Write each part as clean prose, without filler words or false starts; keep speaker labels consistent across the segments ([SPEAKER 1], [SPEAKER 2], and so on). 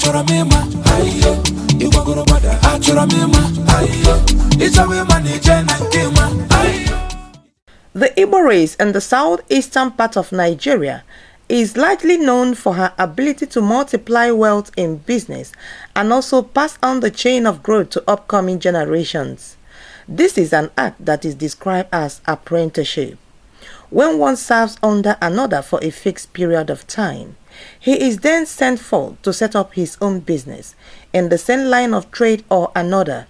[SPEAKER 1] Achoramima, ayo, Igba Achoramima, ayo, Ichawima Nijen and Kima, ayo.
[SPEAKER 2] The Igbo race in the southeastern part of Nigeria is largely known for her ability to multiply wealth in business and also pass on the chain of growth to upcoming generations. This is an act that is described as apprenticeship. When one serves under another for a fixed period of time, he is then sent forth to set up his own business in the same line of trade or another.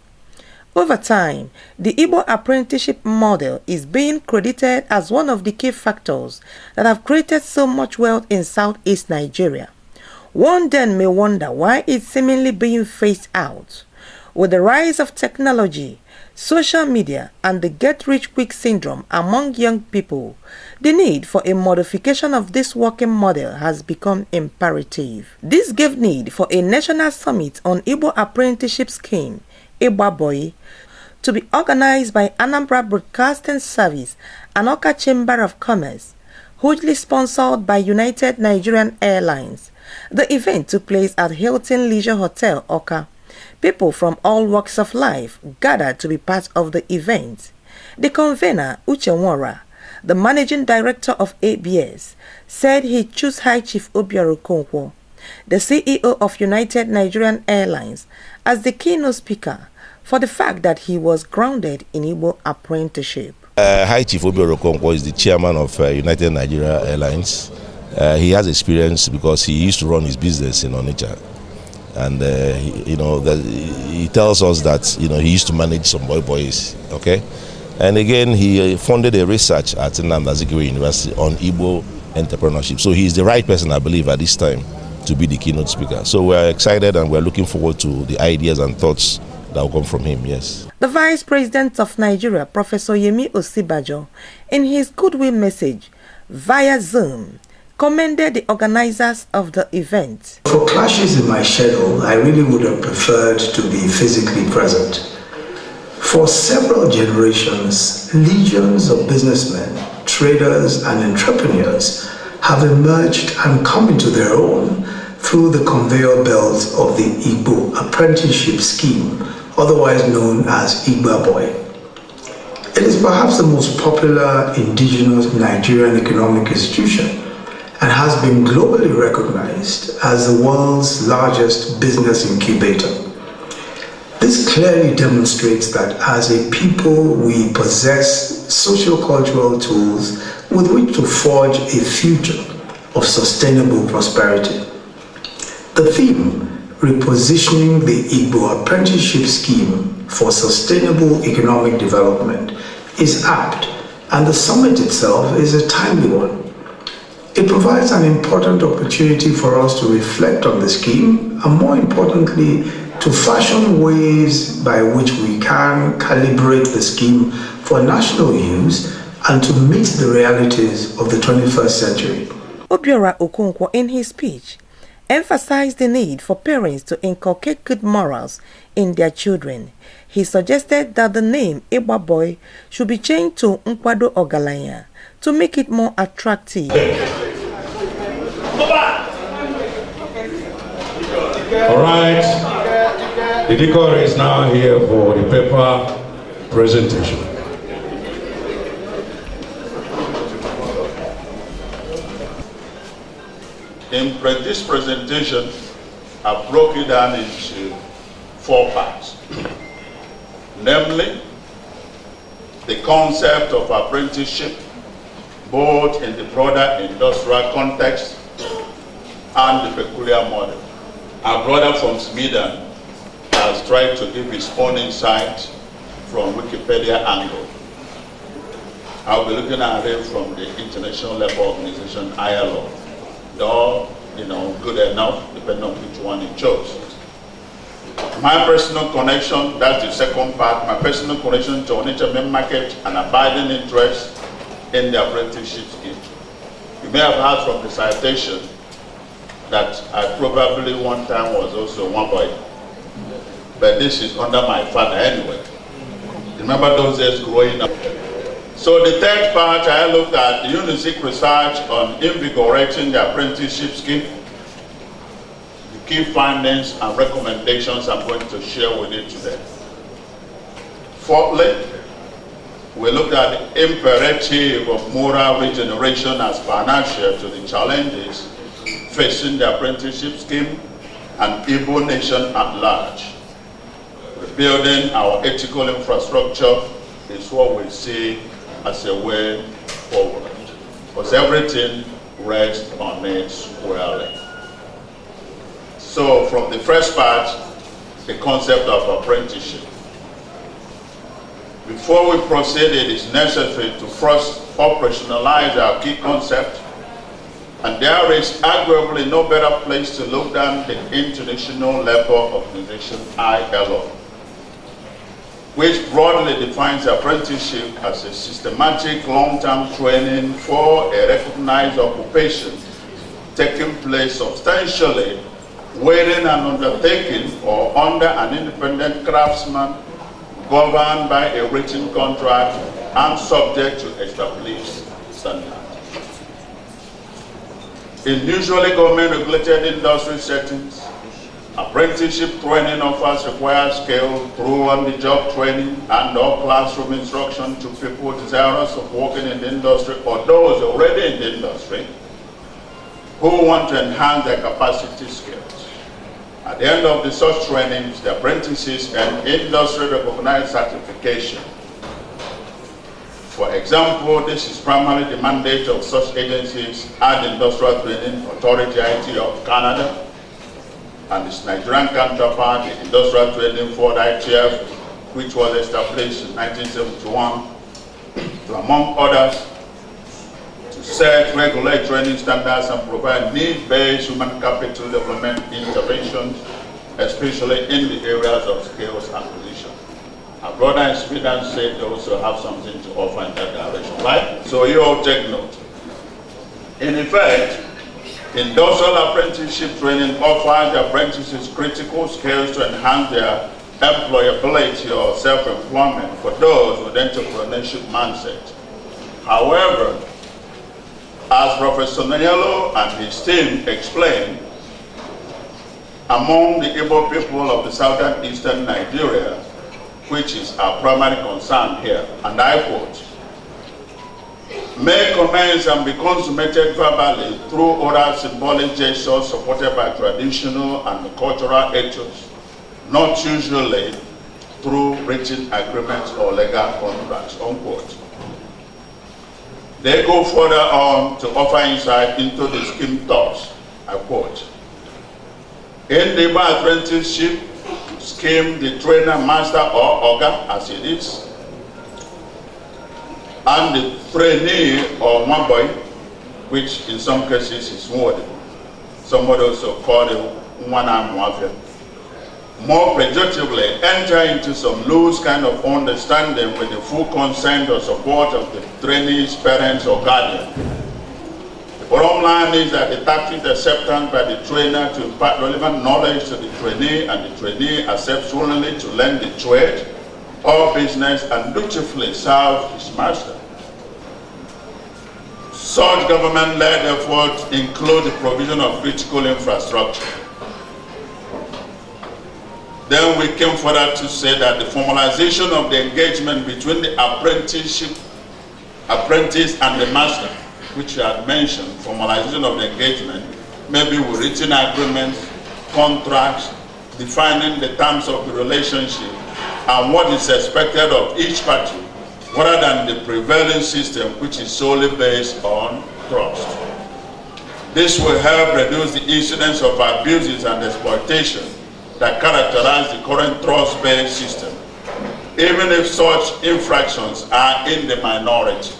[SPEAKER 2] Over time, the Igbo apprenticeship model is being credited as one of the key factors that have created so much wealth in southeast Nigeria. One then may wonder why it's seemingly being phased out. With the rise of technology, social media, and the get-rich-quick syndrome among young people, the need for a modification of this working model has become imperative. This gave need for a national summit on Igbo apprenticeship scheme, Igba, to be organized by Anambra Broadcasting Service and Oka Chamber of Commerce, hugely sponsored by United Nigerian Airlines. The event took place at Hilton Leisure Hotel, Oka. People from all walks of life gathered to be part of the event. The convener, Uche Nwora, the managing director of ABS, said he chose High Chief Obiora Okonkwo, the CEO of United Nigerian Airlines, as the keynote speaker for the fact that he was grounded in Igbo apprenticeship.
[SPEAKER 3] High Chief Obiora Okonkwo is the chairman of United Nigerian Airlines. He has experience because he used to run his business in Onitsha. And he tells us that he used to manage some boys, okay. And again, he funded a research at Anambra University on Igbo entrepreneurship. So he's the right person, I believe, at this time to be the keynote speaker. So we're excited and we're looking forward to the ideas and thoughts that will come from him. Yes.
[SPEAKER 2] The Vice President of Nigeria, Professor Yemi Osibajo, in his goodwill message via Zoom, commended the organizers of the event.
[SPEAKER 4] For clashes in my schedule, I really would have preferred to be physically present. For several generations, legions of businessmen, traders, and entrepreneurs have emerged and come into their own through the conveyor belt of the Igbo apprenticeship scheme, otherwise known as Igba. It is perhaps the most popular indigenous Nigerian economic institution and has been globally recognized as the world's largest business incubator. This clearly demonstrates that as a people we possess socio-cultural tools with which to forge a future of sustainable prosperity. The theme, repositioning the Igbo apprenticeship scheme for sustainable economic development, is apt, and the summit itself is a timely one. It provides an important opportunity for us to reflect on the scheme and, more importantly, to fashion ways by which we can calibrate the scheme for national use and to meet the realities of the 21st century.
[SPEAKER 2] Obiora Okonkwo, in his speech, emphasized the need for parents to inculcate good morals in their children. He suggested that the name Igba should be changed to Nkwado Ogalanya to make it more attractive.
[SPEAKER 5] All right, the decor is now here for the paper presentation.
[SPEAKER 6] In this presentation, I've broken it down into 4 parts. Namely, the concept of apprenticeship, both in the broader industrial context and the peculiar model. Our brother from Sweden has tried to give his own insight from Wikipedia angle. I'll be looking at it from the international level organization ILO. They're all, good enough, depending on which one you chose. My personal connection, that's the second part, my personal connection to Onitsha main market and abiding interest in the apprenticeship scheme. You may have heard from the citation that I probably one time was also one boy, but this is under my father anyway. Remember those days growing up? So the third part, I looked at the UNICEF research on invigorating the apprenticeship scheme, the key findings and recommendations I'm going to share with you today. Fourthly, we looked at the imperative of moral regeneration as financial to the challenges facing the apprenticeship scheme and Igbo nation at large. Rebuilding our ethical infrastructure is what we see as a way forward, because everything rests on it squarely. So from the first part, the concept of apprenticeship. Before we proceed, it is necessary to first operationalize our key concept, and there is arguably no better place to look than the International Labour Organization, ILO, which broadly defines apprenticeship as a systematic long-term training for a recognized occupation taking place substantially within an undertaking or under an independent craftsman, governed by a written contract and subject to established standards. In usually government-regulated industry settings, apprenticeship training offers required skill through on-the-job training and/or classroom instruction to people desirous of working in the industry or those already in the industry who want to enhance their capacity skills. At the end of the such trainings, the apprentices earn industry-recognized certification. For example, this is primarily the mandate of such agencies as the Industrial Training Authority (IT) of Canada and its Nigerian counterpart, the Industrial Training Board (ITF), which was established in 1971, to, among others, to set, regulate training standards and provide need-based human capital development interventions, especially in the areas of skills acquisition. Our brother in Sweden said they also have something to offer in that direction, right? So you all take note. In effect, industrial apprenticeship training offers the apprentices critical skills to enhance their employability or self-employment for those with entrepreneurship mindset. However, as Professor Nanyalo and his team explained, among the Igbo people of the southern eastern Nigeria, which is our primary concern here, and I quote, may commence and be consummated verbally through oral symbolic gestures supported by traditional and cultural ethos, not usually through written agreements or legal contracts, unquote. They go further on to offer insight into the scheme thoughts. I quote, in the Igba apprenticeship scheme, the trainer, master, or oga, as it is, and the trainee or maboy, which in some cases is more. Somebody also called it one-arm. More pejoratively, enter into some loose kind of understanding with the full consent or support of the trainee's parents or guardian. The bottom line is that the tacit acceptance by the trainer to impart relevant knowledge to the trainee, and the trainee accepts willingly to learn the trade or business and dutifully serve his master. Such government-led efforts include the provision of critical infrastructure. Then we came further to say that the formalization of the engagement between the apprentice and the master, which I had mentioned, formalization of the engagement, maybe with written agreements, contracts, defining the terms of the relationship and what is expected of each party, rather than the prevailing system, which is solely based on trust. This will help reduce the incidence of abuses and exploitation that characterize the current trust-based system, even if such infractions are in the minority.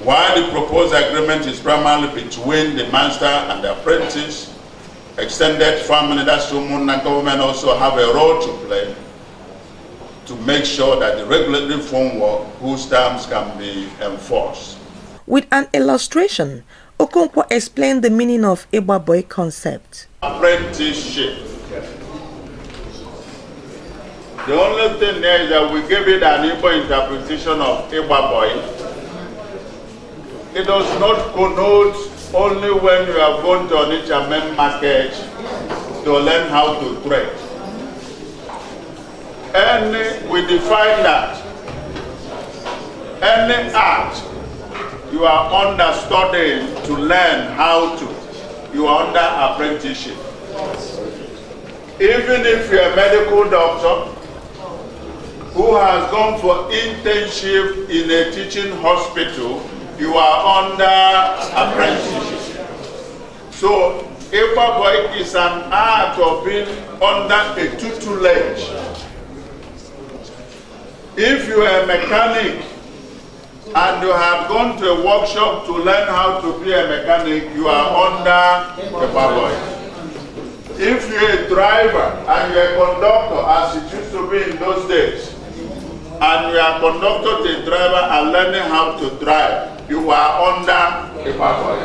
[SPEAKER 6] While the proposed agreement is primarily between the master and the apprentice, extended family, that's Umuna government also have a role to play to make sure that the regulatory framework whose terms can be enforced.
[SPEAKER 2] With an illustration, Okonkwo explained the meaning of Igba boy concept.
[SPEAKER 6] Apprenticeship. The only thing there is that we give it an Igbo interpretation of Igba boy. It does not connote only when you are going to Onitsha main market to learn how to trade. We define that any art you are under studying to learn how to, you are under apprenticeship. Even if you're a medical doctor who has gone for internship in a teaching hospital, you are under apprenticeship. So, Igba boy is an art of being under a tutelage. If you are a mechanic and you have gone to a workshop to learn how to be a mechanic, you are under Igba boy. If you're a driver and you're a conductor, as it used to be in those days, and you are conductor to a driver and learning how to drive, you are under Igba boy.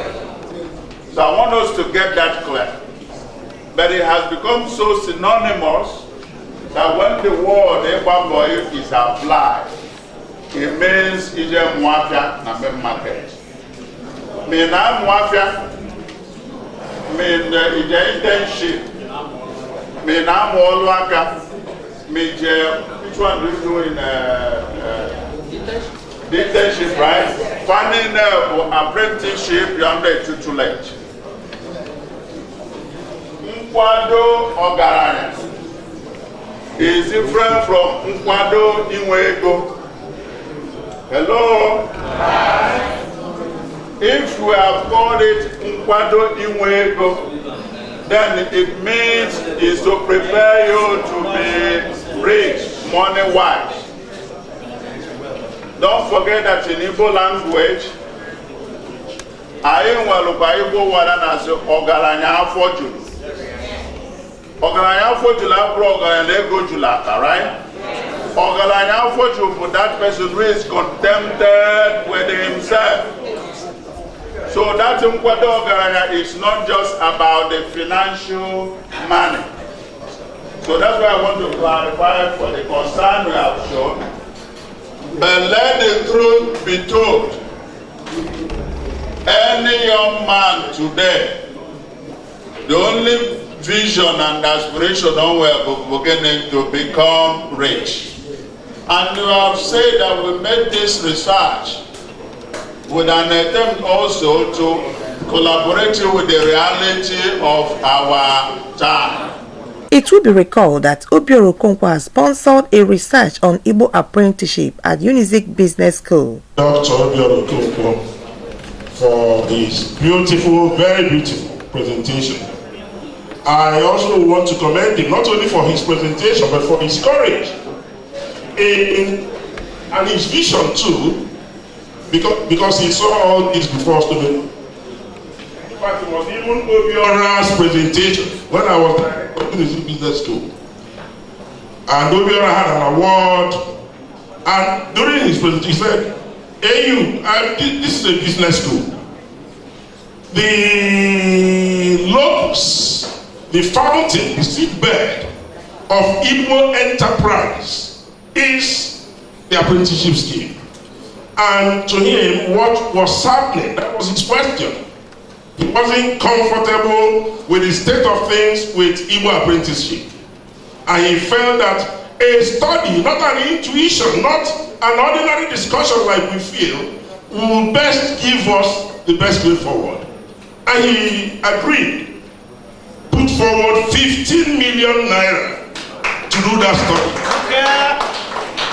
[SPEAKER 6] So I want us to get that clear. But it has become so synonymous that when the word Igba boy is applied, it means ije mwafia na main market. Mina mwafia mean ije internship. Mina mwoluaka mean which one do you do in internship, right? Finding apprenticeship, you're under a tutelage. Nkwado Ogaranya is different from Nkwado Inwego. Hello? Hi. If we have called it Nkwado Inwego, then it means is to prepare you to be rich, money-wise. Don't forget that in Igbo language, I want to Igbo word as Ogaranya Afojulu. Ogaranya Afojulu bro Ogaranya Ego Julaka, right? Ogaranya Afojulu for that person who is contented with himself. So that Nkwado Ogaranya is not just about the financial money. So that's why I want to clarify for the concern we have shown. But let the truth be told. Any young man today, the only vision and aspiration on we're beginning to become rich. And you have said that we made this research with an attempt also to collaborate with the reality of our time.
[SPEAKER 2] It will be recalled that Obiora Okonkwo has sponsored a research on Igbo apprenticeship at Unizik Business School.
[SPEAKER 7] Dr. Obiora Okonkwo for his beautiful, very beautiful presentation. I also want to commend him not only for his presentation but for his courage and his vision too, because he saw all this before students. In fact, it was even Obiora's presentation when I was at the business school. And Obiora had an award. And during his presentation, he said, "AU, this is a business school. The locus, the fountain, the seedbed of Igbo enterprise is the apprenticeship scheme." And to him, what was happening, that was his question. He wasn't comfortable with the state of things with Igbo apprenticeship. And he felt that a study, not an intuition, not an ordinary discussion like we feel, will best give us the best way forward. And he agreed, put forward 15 million naira to do that study. Okay.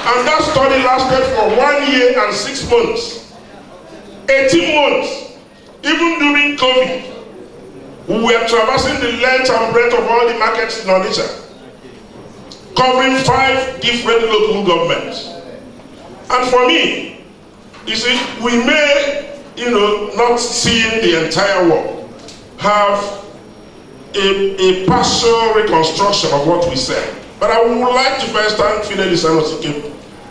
[SPEAKER 7] And that study lasted for 1 year and 6 months, 18 months. Even during COVID, we were traversing the length and breadth of all the markets in Onitsha, covering 5 different local governments. And for me, you see, we may, not seeing the entire world, have a partial reconstruction of what we said. But I would like to first thank Fidelis.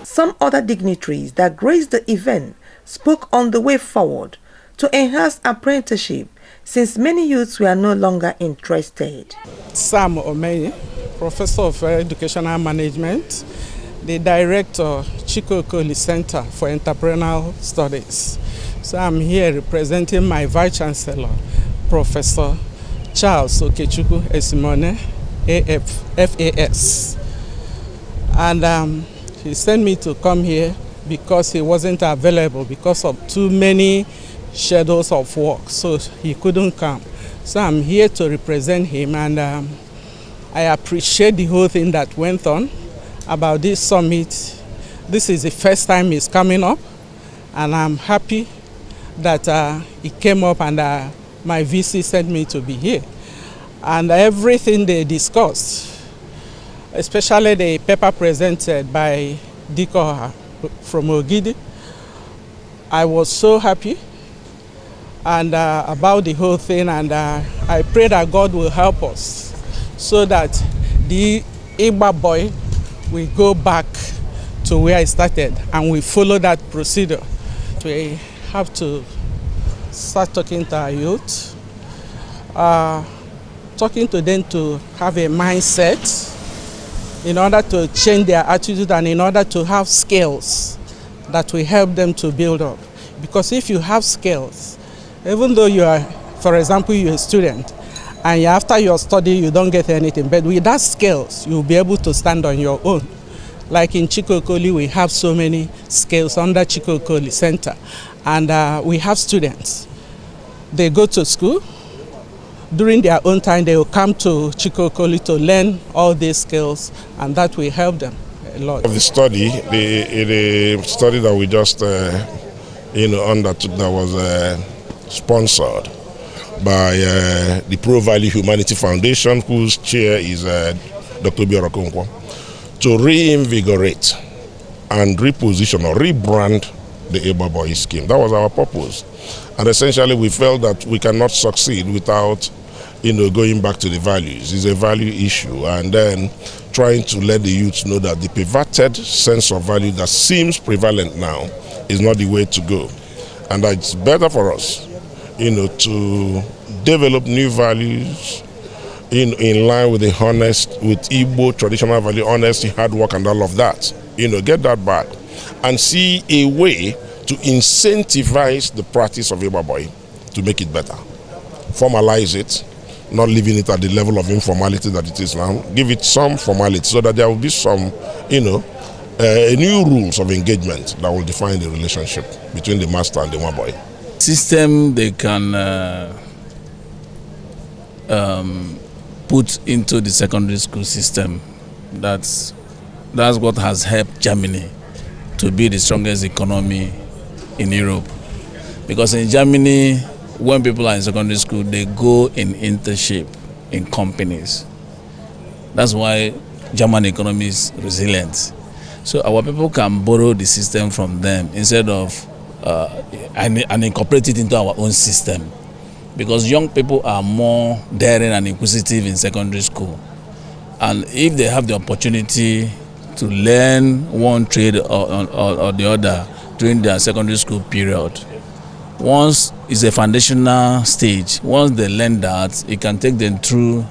[SPEAKER 2] Some other dignitaries that graced the event spoke on the way forward to enhance apprenticeship, since many youths were no longer interested.
[SPEAKER 8] Sam Omei, Professor of Educational Management, the Director, Chiko Okoli Center for Entrepreneurial Studies. So I'm here representing my Vice Chancellor, Professor Charles Okechukwu Esimone, FAS. And he sent me to come here because he wasn't available because of too many schedules of work, so he couldn't come. So I'm here to represent him, and I appreciate the whole thing that went on about this summit. This is the first time it's coming up, and I'm happy that it came up, and my VC sent me to be here. And everything they discussed, especially the paper presented by Diko from Ogidi, I was so happy and about the whole thing, and I pray that God will help us so that the Igba boy will go back to where I started and we follow that procedure. We have to start talking to our youth, talking to them to have a mindset in order to change their attitude and in order to have skills that will help them to build up. Because if you have skills, even though you are, for example, you're a student, and after your study you don't get anything, but with that skills, you'll be able to stand on your own. Like in Chikokoli, we have so many skills under Chikokoli Center, and we have students. They go to school. During their own time, they will come to Chikokoli to learn all these skills, and that will help them a lot.
[SPEAKER 7] The study, the study that we just undertook, that was sponsored by the Pro Value Humanity Foundation, whose chair is Dr. Okonkwo, to reinvigorate and reposition or rebrand the Igba Boy scheme. That was our purpose. And essentially we felt that we cannot succeed without going back to the values. It's a value issue, and then trying to let the youth know that the perverted sense of value that seems prevalent now is not the way to go. And that it's better for us to develop new values in line with with Igbo traditional value, honesty, hard work, and all of that. Get that back and see a way to incentivize the practice of Igba Boy to make it better. Formalize it, not leaving it at the level of informality that it is now. Give it some formality so that there will be some, new rules of engagement that will define the relationship between the master and the Igba Boy.
[SPEAKER 9] System they can put into the secondary school system. That's what has helped Germany to be the strongest economy in Europe. Because in Germany, when people are in secondary school, they go in internship in companies. That's why German economy is resilient. So our people can borrow the system from them instead of and incorporate it into our own system. Because young people are more daring and inquisitive in secondary school. And if they have the opportunity to learn one trade or the other during their secondary school period, once it's a foundational stage, once they learn that, it can take them through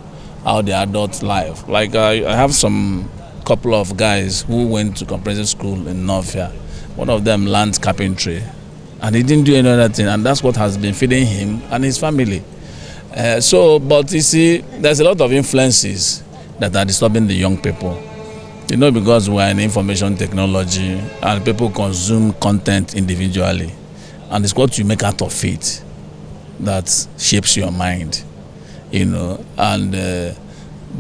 [SPEAKER 9] our adult life. Like I have some couple of guys who went to comprehensive school in Northia. One of them learned carpentry, and he didn't do any other thing, and that's what has been feeding him and his family. But you see, there's a lot of influences that are disturbing the young people. Because we're in information technology and people consume content individually, and it's what you make out of it that shapes your mind, and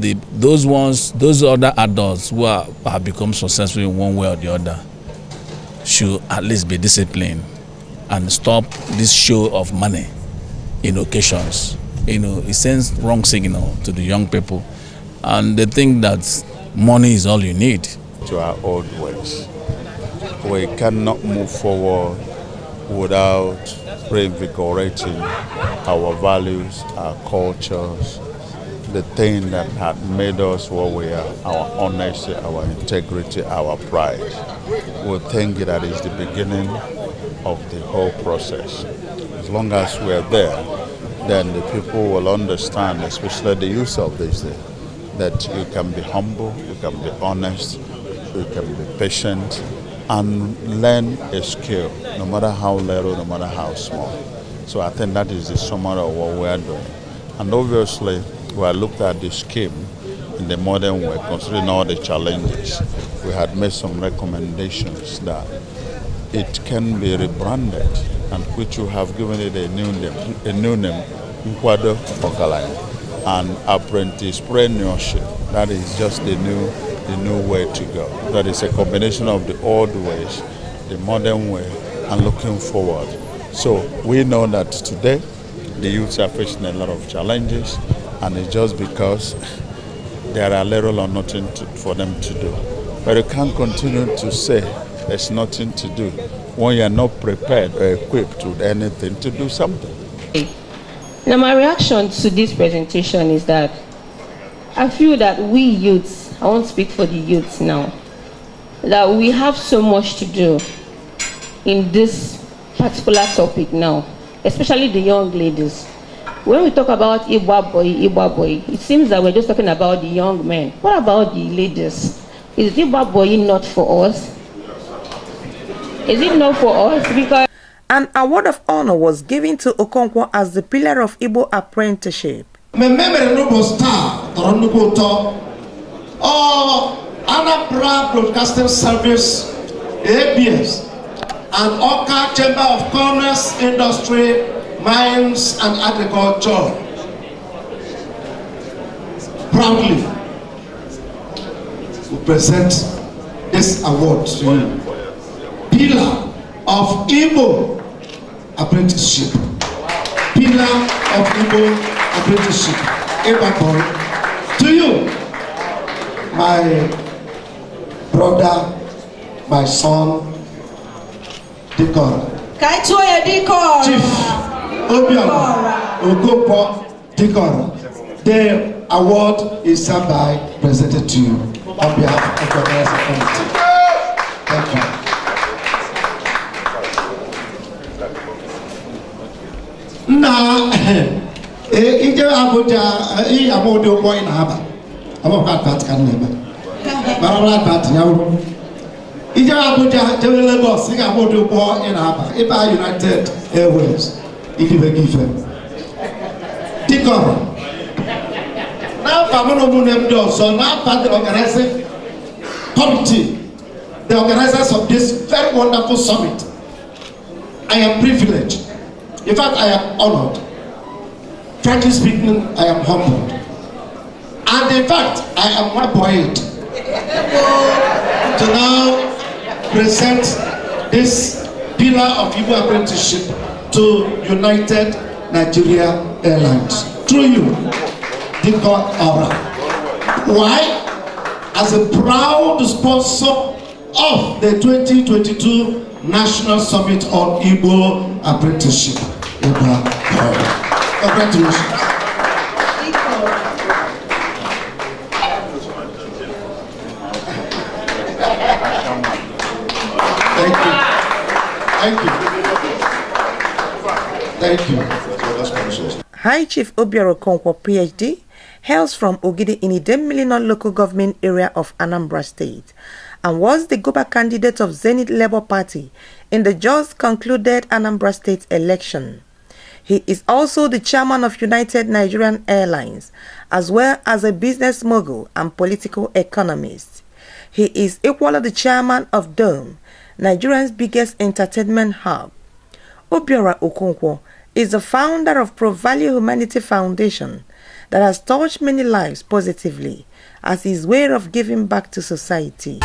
[SPEAKER 9] those other adults who have become successful in one way or the other should at least be disciplined and stop this show of money in occasions. It sends wrong signal to the young people, and they think that money is all you need.
[SPEAKER 6] To our old ways. We cannot move forward without reinvigorating our values, our cultures, the thing that had made us what we are, our honesty, our integrity, our pride. We think that is the beginning of the whole process. As long as we're there, then the people will understand, especially the youth of this day, that you can be humble, you can be honest, you can be patient, and learn a skill, no matter how little, no matter how small. So I think that is the summary of what we are doing. And obviously, we had looked at the scheme in the modern way, considering all the challenges. We had made some recommendations that it can be rebranded, and which we have given it a new name, Nkwado Ogalaya, and apprenticeship. That is just the new way to go. That is a combination of the old ways, the modern way, and looking forward. So we know that today the youths are facing a lot of challenges, and it's just because there are little or nothing for them to do. But you can't continue to say there's nothing to do when you're not prepared or equipped with anything to do something.
[SPEAKER 10] Now, my reaction to this presentation is that I feel that we youths, I won't speak for the youths now, that we have so much to do in this particular topic now, especially the young ladies. When we talk about Igba boy, it seems that we're just talking about the young men. What about the ladies? Is Igba boy not for us? Is it not for us? Because
[SPEAKER 2] an award of honor was given to Okonkwo as the pillar of Igbo apprenticeship.
[SPEAKER 11] Anambra Broadcasting Service, ABS, and Oka Chamber of Commerce, Industry, Mines and Agriculture proudly we present this award to you. Pillar of Igbo Apprenticeship. Pillar of Igbo Apprenticeship. Igba, to you, my brother, my son, Deacon. Chief Obiano Deacon. The award is hereby presented to you on behalf of the organizing committee. Thank you. Now, Ije Abuja, Abuja boy in Haba. I'm a bad can never. But I'm not bad now. Ije Abuja, Jewel Lagos, Abuja boy in Haba. Iba United Airways, Igive Gife. Tikor. Now, Famono Munem so now part the organizing committee, the organizers of this very wonderful summit. I am privileged. In fact, I am honored. Frankly speaking, I am humbled. And in fact, I am one buoyed to now present this pillar of Igbo apprenticeship to United Nigeria Airlines. Through you, Deacon Aura. Why? As a proud sponsor of the 2022 National Summit on Igbo Apprenticeship. Congratulations. Thank you. Thank you. Thank you.
[SPEAKER 2] High Chief Obiora Okonkwo, PhD, hails from Ogidi in Idemili local government area of Anambra State and was the Goba candidate of Zenith Labour Party in the just concluded Anambra State election. He is also the chairman of United Nigerian Airlines, as well as a business mogul and political economist. He is equally the chairman of Dome, Nigeria's biggest entertainment hub. Obiora Okonkwo is the founder of Pro Value Humanity Foundation that has touched many lives positively as his way of giving back to society.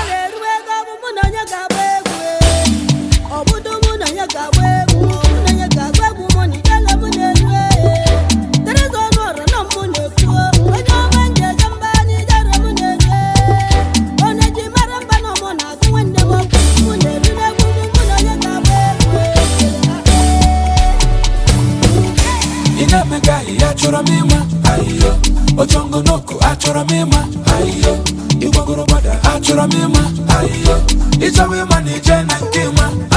[SPEAKER 1] Ayo, Ojongo Noko, Achoramima, Ayo, Igba Achoramima, Ayo, it's a woman, Jen and Kima.